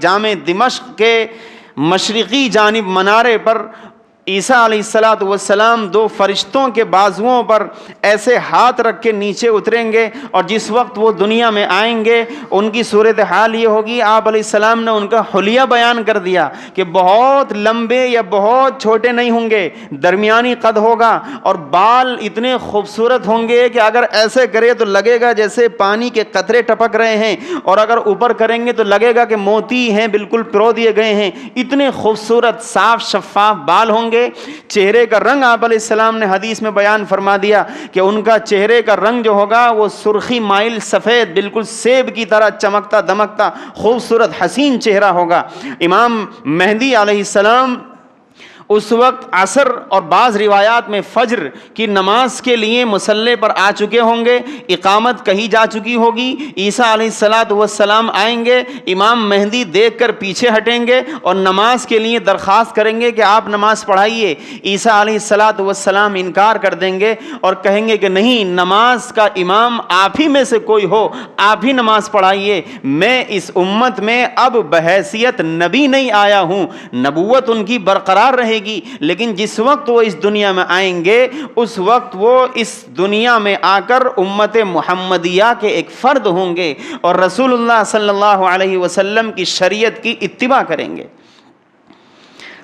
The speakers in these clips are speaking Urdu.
جامع دمشق کے مشرقی جانب منارے پر عیسیٰ علیہ الصلاۃ والسلام دو فرشتوں کے بازوؤں پر ایسے ہاتھ رکھ کے نیچے اتریں گے، اور جس وقت وہ دنیا میں آئیں گے ان کی صورتحال یہ ہوگی، آپ علیہ السلام نے ان کا حلیہ بیان کر دیا کہ بہت لمبے یا بہت چھوٹے نہیں ہوں گے، درمیانی قد ہوگا، اور بال اتنے خوبصورت ہوں گے کہ اگر ایسے کرے تو لگے گا جیسے پانی کے قطرے ٹپک رہے ہیں، اور اگر اوپر کریں گے تو لگے گا کہ موتی ہیں، بالکل پرو دیے گئے ہیں، اتنے خوبصورت صاف شفاف بال ہوں گے۔ چہرے کا رنگ آپ علیہ السلام نے حدیث میں بیان فرما دیا کہ ان کا چہرے کا رنگ جو ہوگا وہ سرخی مائل سفید، بالکل سیب کی طرح چمکتا دمکتا خوبصورت حسین چہرہ ہوگا۔ امام مہدی علیہ السلام اس وقت عصر اور بعض روایات میں فجر کی نماز کے لیے مصلی پر آ چکے ہوں گے، اقامت کہی جا چکی ہوگی، عیسیٰ علیہ الصلاۃ والسلام آئیں گے، امام مہدی دیکھ کر پیچھے ہٹیں گے اور نماز کے لیے درخواست کریں گے کہ آپ نماز پڑھائیے۔ عیسیٰ علیہ الصلاۃ والسلام انکار کر دیں گے اور کہیں گے کہ نہیں، نماز کا امام آپ ہی میں سے کوئی ہو، آپ ہی نماز پڑھائیے، میں اس امت میں اب بحیثیت نبی نہیں آیا ہوں، نبوت ان کی برقرار رہے گی، لیکن جس وقت وہ اس دنیا میں آئیں گے اس وقت وہ اس دنیا میں آ کر امت محمدیہ کے ایک فرد ہوں گے اور رسول اللہ صلی اللہ علیہ وسلم کی شریعت کی اتباع کریں گے،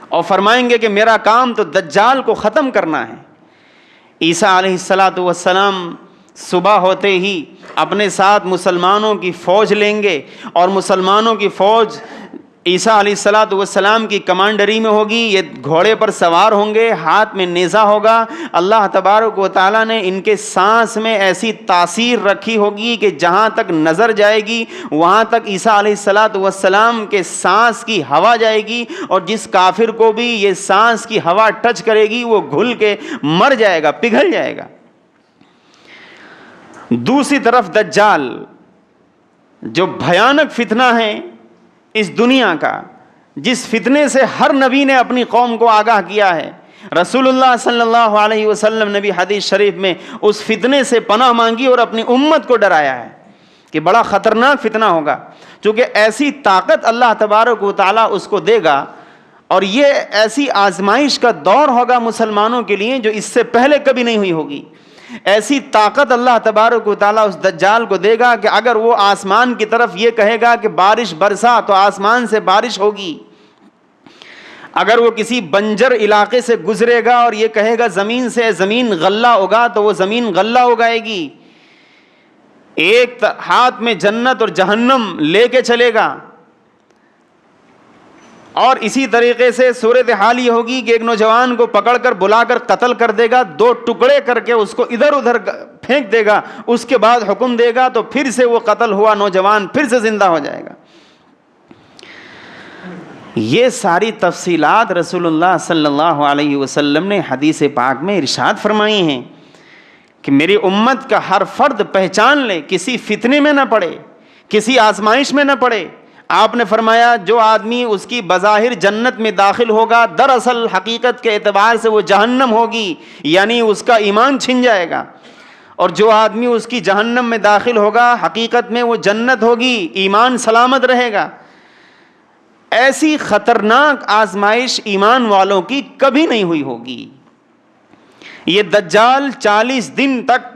اور فرمائیں گے کہ میرا کام تو دجال کو ختم کرنا ہے۔ عیسیٰ علیہ الصلاۃ والسلام صبح ہوتے ہی اپنے ساتھ مسلمانوں کی فوج لیں گے، اور مسلمانوں کی فوج عیسیٰ علیہ الصلاۃ والسلام کی کمانڈری میں ہوگی، یہ گھوڑے پر سوار ہوں گے، ہاتھ میں نیزہ ہوگا۔ اللہ تبارک و تعالیٰ نے ان کے سانس میں ایسی تاثیر رکھی ہوگی کہ جہاں تک نظر جائے گی وہاں تک عیسیٰ علیہ الصلاۃ والسلام کے سانس کی ہوا جائے گی، اور جس کافر کو بھی یہ سانس کی ہوا ٹچ کرے گی وہ گھل کے مر جائے گا، پگھل جائے گا۔ دوسری طرف دجال جو بھیانک فتنہ ہے اس دنیا کا، جس فتنے سے ہر نبی نے اپنی قوم کو آگاہ کیا ہے، رسول اللہ صلی اللہ علیہ وسلم نے بھی حدیث شریف میں اس فتنے سے پناہ مانگی اور اپنی امت کو ڈرایا ہے کہ بڑا خطرناک فتنہ ہوگا، چونکہ ایسی طاقت اللہ تبارک و تعالیٰ اس کو دے گا، اور یہ ایسی آزمائش کا دور ہوگا مسلمانوں کے لیے جو اس سے پہلے کبھی نہیں ہوئی ہوگی۔ ایسی طاقت اللہ تبارک و تعالیٰ اس دجال کو دے گا کہ اگر وہ آسمان کی طرف یہ کہے گا کہ بارش برسا تو آسمان سے بارش ہوگی، اگر وہ کسی بنجر علاقے سے گزرے گا اور یہ کہے گا زمین سے زمین غلہ اگا تو وہ زمین غلہ اگائے گی، ایک ہاتھ میں جنت اور جہنم لے کے چلے گا۔ اور اسی طریقے سے صورتحال یہ ہوگی کہ ایک نوجوان کو پکڑ کر بلا کر قتل کر دے گا، دو ٹکڑے کر کے اس کو ادھر ادھر پھینک دے گا، اس کے بعد حکم دے گا تو پھر سے وہ قتل ہوا نوجوان پھر سے زندہ ہو جائے گا۔ یہ ساری تفصیلات رسول اللہ صلی اللہ علیہ وسلم نے حدیث پاک میں ارشاد فرمائی ہیں کہ میری امت کا ہر فرد پہچان لے، کسی فتنے میں نہ پڑے، کسی آزمائش میں نہ پڑے۔ آپ نے فرمایا جو آدمی اس کی بظاہر جنت میں داخل ہوگا دراصل حقیقت کے اعتبار سے وہ جہنم ہوگی، یعنی اس کا ایمان چھن جائے گا، اور جو آدمی اس کی جہنم میں داخل ہوگا حقیقت میں وہ جنت ہوگی، ایمان سلامت رہے گا۔ ایسی خطرناک آزمائش ایمان والوں کی کبھی نہیں ہوئی ہوگی۔ یہ دجال 40 دن تک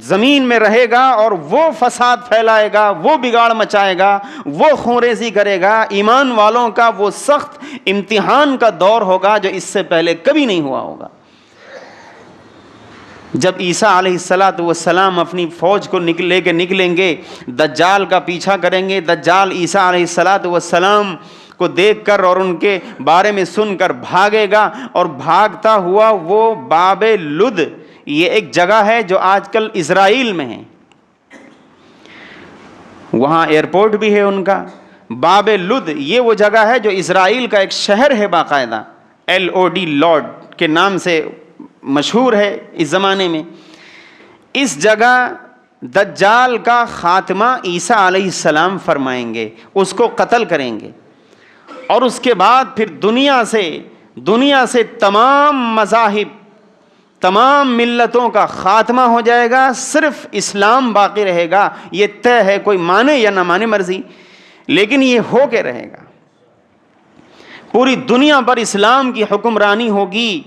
زمین میں رہے گا اور وہ فساد پھیلائے گا، وہ بگاڑ مچائے گا، وہ خونریزی کرے گا، ایمان والوں کا وہ سخت امتحان کا دور ہوگا جو اس سے پہلے کبھی نہیں ہوا ہوگا۔ جب عیسیٰ علیہ الصلاۃ والسلام اپنی فوج کو لے کے نکلیں گے، دجال کا پیچھا کریں گے، دجال عیسیٰ علیہ الصلاۃ والسلام کو دیکھ کر اور ان کے بارے میں سن کر بھاگے گا، اور بھاگتا ہوا وہ باب لد، یہ ایک جگہ ہے جو آج کل اسرائیل میں ہے، وہاں ایئرپورٹ بھی ہے ان کا، باب لد یہ وہ جگہ ہے جو اسرائیل کا ایک شہر ہے باقاعدہ، LOD لارڈ کے نام سے مشہور ہے اس زمانے میں۔ اس جگہ دجال کا خاتمہ عیسیٰ علیہ السلام فرمائیں گے، اس کو قتل کریں گے، اور اس کے بعد پھر دنیا سے تمام مذاہب، تمام ملتوں کا خاتمہ ہو جائے گا، صرف اسلام باقی رہے گا۔ یہ طے ہے، کوئی مانے یا نہ مانے مرضی، لیکن یہ ہو کے رہے گا۔ پوری دنیا پر اسلام کی حکمرانی ہوگی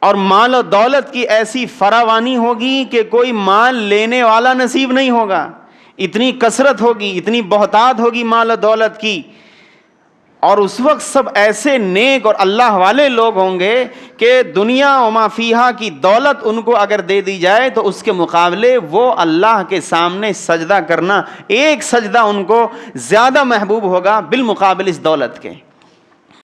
اور مال و دولت کی ایسی فراوانی ہوگی کہ کوئی مال لینے والا نصیب نہیں ہوگا، اتنی کثرت ہوگی، اتنی بہتات ہوگی مال و دولت کی. اور اس وقت سب ایسے نیک اور اللہ والے لوگ ہوں گے کہ دنیا و ما فیہا کی دولت ان کو اگر دے دی جائے تو اس کے مقابلے وہ اللہ کے سامنے سجدہ کرنا، ایک سجدہ ان کو زیادہ محبوب ہوگا بالمقابل اس دولت کے.